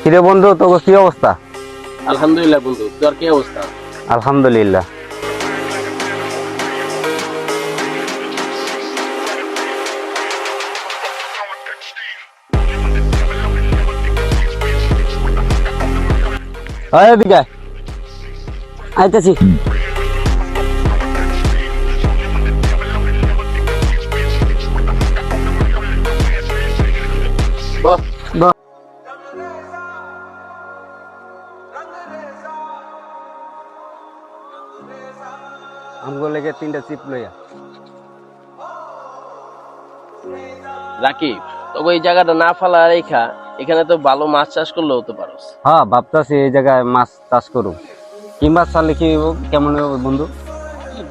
কিরে বন্ধু, তোর কি অবস্থা? আলহামদুলিল্লাহ বন্ধু, তোর কি অবস্থা? আলহামদুলিল্লাহ। এদিকে আইতেছি। আমগো লেগে 3টা চিপ লইয়া। রাকিব, তোকে এই জায়গাটা না ফালা রেখা এখানে তো ভালো মাছ চাষ করলে হতে পারোস। হ্যাঁ, ভাবতাছি এই জায়গায় মাছ চাষ করুম। কি মাছ চালে কি কেমন হবে বন্ধু?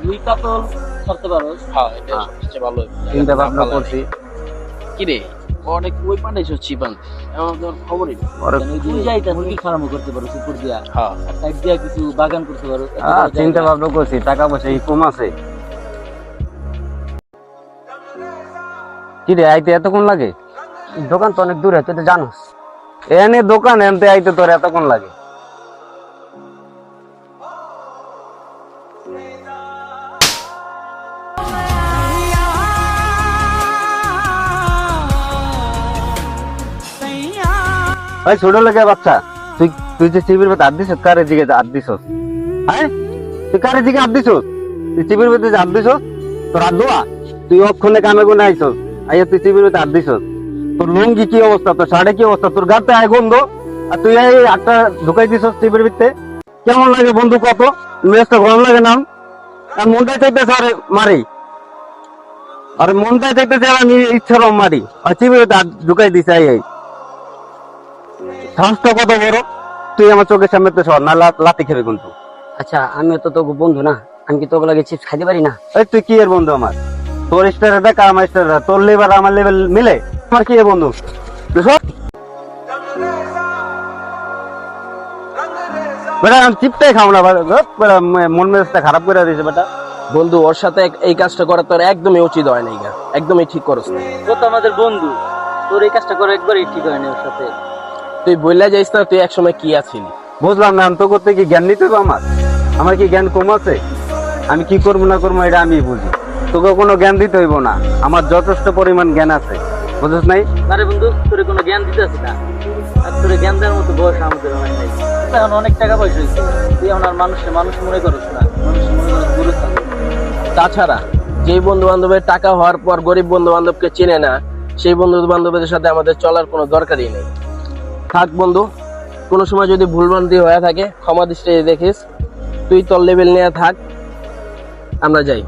দুই কাতল করতে পারোস। হ্যাঁ, এটা সবচেয়ে ভালো। চিন্তা ভাবনা করছি। কি রে, অনেক ওই পাঠাইছো চিপান, এমন তোর খবরই নেই। তুই যাইতা মুরগি ফার্মও করতে পারো, উপর দিয়া হ্যাঁ, সাইড দিয়া কিছু বাগান করতে পারো। চিন্তা ভাবনা করছি, টাকা পয়সা কম আছে। কি রে, আইতে এতক্ষণ লাগে? দোকান তো অনেক দূরে, তুই তো জানোস। এনে দোকান এনতে আইতে তোর এতক্ষণ লাগে? ভাই ছোট লাগে বাচ্চা, তুই তুই যে চিবির ভেতরে হাত দিছ, কারে দিকে হাত দিছ? হ্যাঁ, তুই কারে দিকে হাত দিছ? তুই চিবির ভেতরে হাত দিছ? তোর হাত ধোয়া? তুই অক্ষণে কামে গুনে আইছ, আইয়া তুই চিবির ভেতরে হাত দিছ? তোর লুঙ্গি কি অবস্থা, তোর শাড়ি কি অবস্থা, তোর গাতে আয় গন্ধ, আর তুই এই হাতটা ঢুকাই দিছ চিবির ভিতরে? কেমন লাগে বন্ধু কত? মেজটা গরম লাগে না? আর মনটাই চাইতেছে আরে মারি, আরে মনটাই চাইতেছে আমি ইচ্ছার মারি, আর চিবির ভেতরে হাত ঢুকাই দিছে। এই সাহসটা কত বড়! তুই আমার চোখের সামনে তো সর না, লাতি খেবে কিন্তু। আচ্ছা, আমিও তো তোকে বন্ধু না, আমি কি তোকে লাগে চিপস খাইতে পারি না? এই তুই কি এর বন্ধু আমার? তোর স্টার দেখ, আমার স্টার, তোর লেবার আমার লেভেল মিলে? আমার কি এর বন্ধু? বেটা আমি চিপটাই খাও না, বেটা মন মেজাজটা খারাপ করে দিয়েছে বেটা। বন্ধু ওর সাথে এই কাজটা করা তোর একদমই উচিত হয় নাই, একদমই ঠিক করস না। ও তো আমাদের বন্ধু, তোর এই কাজটা করে একবারই ঠিক হয় না ওর সাথে। তুই বললে যাইস না তুই একসময় কি আছিলি। বুঝলাম না, আমি তো করতে কি জ্ঞান নিতে হবে আমার? আমার কি জ্ঞান কম আছে? আমি কি করবো না করবো এটা আমি বুঝি, তোকে কোনো জ্ঞান দিতে হইব না, আমার যথেষ্ট পরিমাণ জ্ঞান আছে, বুঝছ নাই? আরে বন্ধু, তোর কোনো জ্ঞান দিতে আসি না, আর তোর জ্ঞান দেওয়ার মতো বয়স আমাদের হয় নাই। এখন অনেক টাকা পয়সা হয়েছে, তুই এখন আর মানুষ মনে করিস না, মানুষ মনে করিস গুরু থাকবে। তাছাড়া যেই বন্ধু বান্ধবের টাকা হওয়ার পর গরিব বন্ধু বান্ধবকে চেনে না, সেই বন্ধু বান্ধবদের সাথে আমাদের চলার কোনো দরকারই নেই। থাক বন্ধু, কোনো সময় যদি ভুলভ্রান্তি হয়ে থাকে ক্ষমা দৃষ্টিতে দেখিস। তুই তোর লেভেল নিয়ে থাক, আমরা যাই।